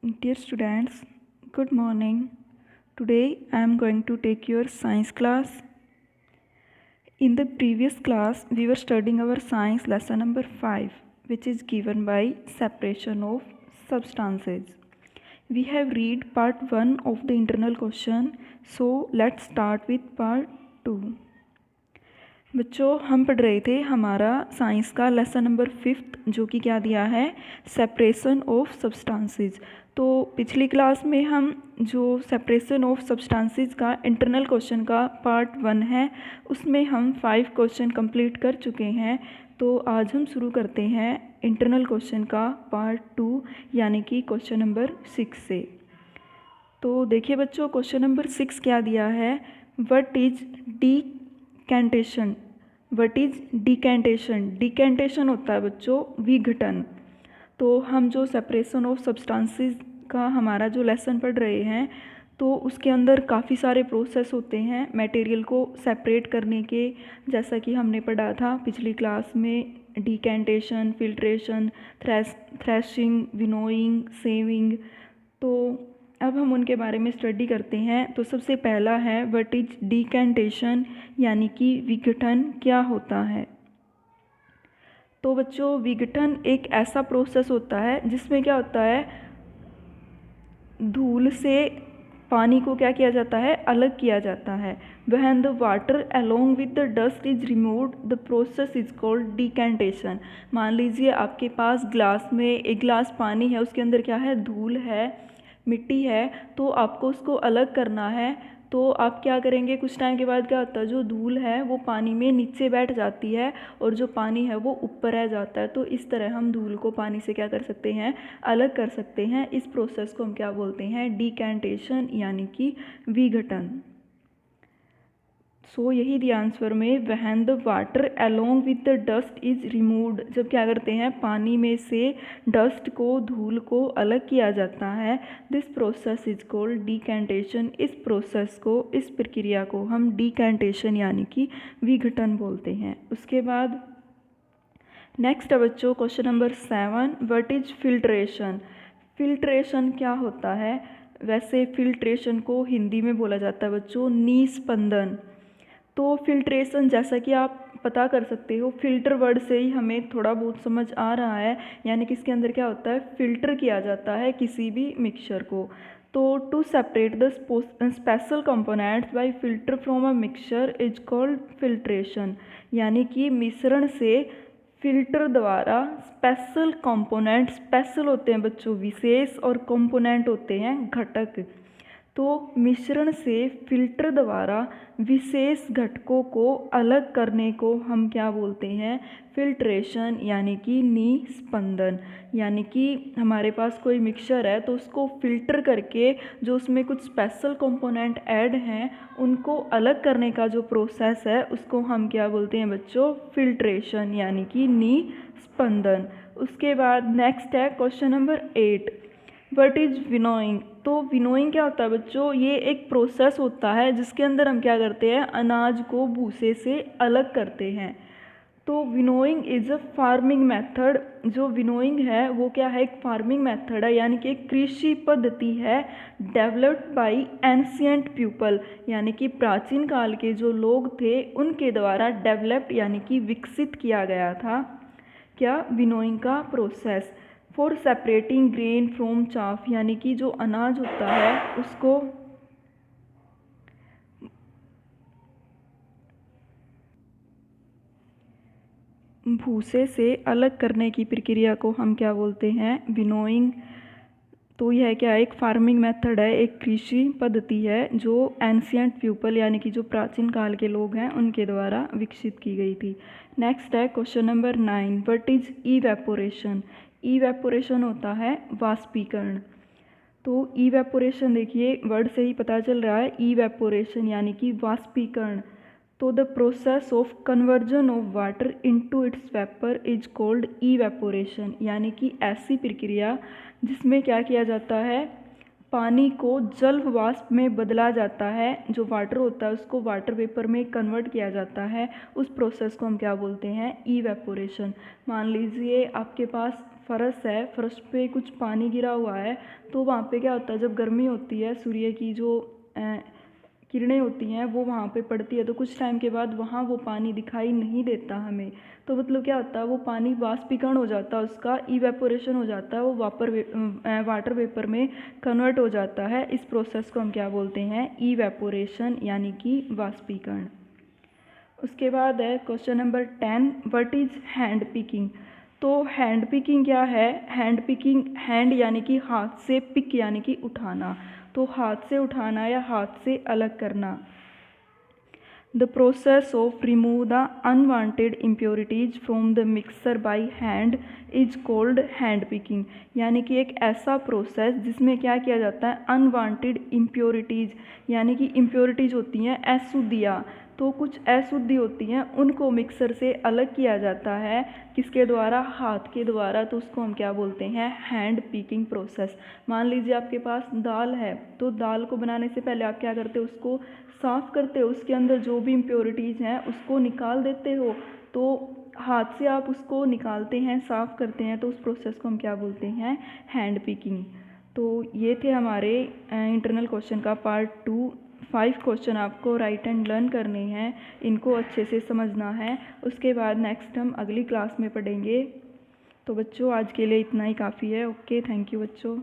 Dear students, good morning. Today I am going to take your science class. In the previous class, we were studying our science lesson number 5, which is given by separation of substances. We have read part 1 of the internal question, so let's start with part 2. बच्चों, हम पढ़ रहे थे हमारा science का lesson number 5 जो कि क्या दिया है, सेपरेशन ऑफ सब्सटेंसेस। तो पिछली क्लास में हम जो सेपरेशन ऑफ सब्सटेंसेस का इंटरनल क्वेश्चन का पार्ट 1 है उसमें हम 5 क्वेश्चन कंप्लीट कर चुके हैं। तो आज हम शुरू करते हैं इंटरनल क्वेश्चन का पार्ट 2 यानी कि क्वेश्चन नंबर 6 से। तो देखिए बच्चों, क्वेश्चन नंबर 6 क्या दिया है, what is decantation. What is decantation. Decantation होता है बच्चों विघटन। तो हम जो सेपरेशन ऑफ सब्सटेंसेस का हमारा जो लेसन पढ़ रहे हैं तो उसके अंदर काफ़ी सारे प्रोसेस होते हैं मटेरियल को सेपरेट करने के, जैसा कि हमने पढ़ा था पिछली क्लास में, डीकैंटेशन, फिल्ट्रेशन, थ्रेशिंग, विनोइंग, सेविंग। तो अब हम उनके बारे में स्टडी करते हैं। तो सबसे पहला है व्हाट इज डीकैंटेशन यानी कि विघटन क्या होता है। तो बच्चों, विघटन एक ऐसा प्रोसेस होता है जिसमें क्या होता है, धूल से पानी को क्या किया जाता है, अलग किया जाता है। When the water along with the dust is removed the process is called decantation. मान लीजिए आपके पास ग्लास में एक गिलास पानी है, उसके अंदर क्या है, धूल है, मिट्टी है, तो आपको उसको अलग करना है। तो आप क्या करेंगे, कुछ टाइम के बाद क्या होता है, जो धूल है वो पानी में नीचे बैठ जाती है और जो पानी है वो ऊपर रह जाता है। तो इस तरह हम धूल को पानी से क्या कर सकते हैं, अलग कर सकते हैं। इस प्रोसेस को हम क्या बोलते हैं, डीकैंटेशन यानी कि विघटन। सो यही दिया आंसर में, when the water along with the dust is removed. जब क्या करते हैं, पानी में से डस्ट को, धूल को अलग किया जाता है। This process is called decantation. इस प्रोसेस को, इस प्रक्रिया को हम डीकैंटेशन यानी कि विघटन बोलते हैं। उसके बाद नेक्स्ट है बच्चों question number 7, what is filtration. Filtration क्या होता है। वैसे फिल्ट्रेशन को हिंदी में बोला जाता है बच्चों निस्पंदन। तो फिल्ट्रेशन, जैसा कि आप पता कर सकते हो, फिल्टर वर्ड से ही हमें थोड़ा बहुत समझ आ रहा है, यानी कि इसके अंदर क्या होता है, फिल्टर किया जाता है किसी भी मिक्सचर को। तो to separate the special components by filter from a mixture is called filtration. यानी कि मिश्रण से फिल्टर द्वारा स्पेशल कंपोनेंट, स्पेशल होते हैं बच्चों विशेष, और कंपोनेंट होते हैं घटक। तो मिश्रण से फिल्टर द्वारा विशेष घटकों को अलग करने को हम क्या बोलते हैं, फिल्ट्रेशन यानी कि निस्पंदन। यानी कि हमारे पास कोई मिक्सचर है तो उसको फिल्टर करके जो उसमें कुछ स्पेशल कंपोनेंट ऐड हैं उनको अलग करने का जो प्रोसेस है उसको हम क्या बोलते हैं बच्चों, फिल्ट्रेशन यानी कि निस्पंदन। उसके बाद नेक्स्ट है question number 8, what is winnowing. तो विनोइंग क्या होता है बच्चों, ये एक प्रोसेस होता है जिसके अंदर हम क्या करते हैं, अनाज को भूसे से अलग करते हैं। तो winnowing is a farming method. जो विनोइंग है वो क्या है, एक फार्मिंग मेथड है, यानी कि एक कृषि पद्धति है डेवलप्ड बाय एंशिएंट पीपल। यानी कि प्राचीन काल के जो लोग थे उनके द्वारा डेवलप्ड यानी कि विकसित किया गया था क्या, विनोइंग का process. For separating grain from chaff, यानी कि जो अनाज होता है उसको भूसे से अलग करने की प्रक्रिया को हम क्या बोलते हैं, विनोइंग। तो यह क्या है, एक फार्मिंग मेथड है, एक कृषि पद्धति है जो एंशिएंट पीपल यानी कि जो प्राचीन काल के लोग हैं उनके द्वारा विकसित की गई थी। नेक्स्ट है question number 9, what is evaporation. Evaporation होता है वाष्पीकरण। तो इवेपोरेशन देखिए वर्ड से ही पता चल रहा है, इवेपोरेशन यानी कि वाष्पीकरण। तो the process of conversion of water into its vapour is called evaporation. यानी कि ऐसी प्रक्रिया जिसमें क्या किया जाता है, पानी को जल वाष्प में बदला जाता है, जो वाटर होता है उसको वाटर वेपर में कन्वर्ट किया जाता है, उस प्रोसेस को हम क्या बोलते हैं, इवेपोरेशन। मान लीजिए आपके पास फर्श है, फर्श पे कुछ पानी गिरा हुआ है, तो वहाँ पे क्या होता है, जब गर्मी होती है, सूर्य की जो किरणें होती हैं वो वहाँ पे पड़ती है, तो कुछ टाइम के बाद वहाँ वो पानी दिखाई नहीं देता हमें। तो मतलब क्या होता है, वो पानी वाष्पीकरण हो जाता है, उसका इवेपोरेशन हो जाता है, वो वाटर वेपर में कन्वर्ट हो जाता है। इस प्रोसेस को हम क्या बोलते हैं, इवेपोरेशन यानी कि वाष्पीकरण। उसके बाद है question number 10, what is hand picking. तो हैंड पिकिंग क्या है, हैंड पिकिंग, हैंड यानी कि हाथ से, पिक यानी कि उठाना, तो हाथ से उठाना या हाथ से अलग करना। The process of remove the unwanted impurities from the mixer by hand is called hand picking. यानी कि एक ऐसा प्रोसेस जिसमें क्या किया जाता है, अनवांटेड इम्प्योरिटीज़, यानी कि इम्प्योरिटीज़ होती हैं अशुद्धियाँ, तो कुछ अशुद्धि होती हैं उनको मिक्सर से अलग किया जाता है, किसके द्वारा, हाथ के द्वारा, तो उसको हम क्या बोलते हैं, हैंड पिकिंग प्रोसेस। मान लीजिए आपके पास दाल है, तो दाल को बनाने से पहले आप क्या करते हो, उसको साफ़ करते हो, उसके अंदर जो भी इम्प्योरिटीज़ हैं उसको निकाल देते हो, तो हाथ से आप उसको निकालते हैं, साफ़ करते हैं, तो उस प्रोसेस को हम क्या बोलते हैं, हैंड पिकिंग। तो ये थे हमारे इंटरनल क्वेश्चन का पार्ट 2। 5 क्वेश्चन आपको राइट एंड लर्न करने हैं, इनको अच्छे से समझना है, उसके बाद नेक्स्ट हम अगली क्लास में पढ़ेंगे। तो बच्चों आज के लिए इतना ही काफ़ी है। ओके, थैंक यू बच्चों।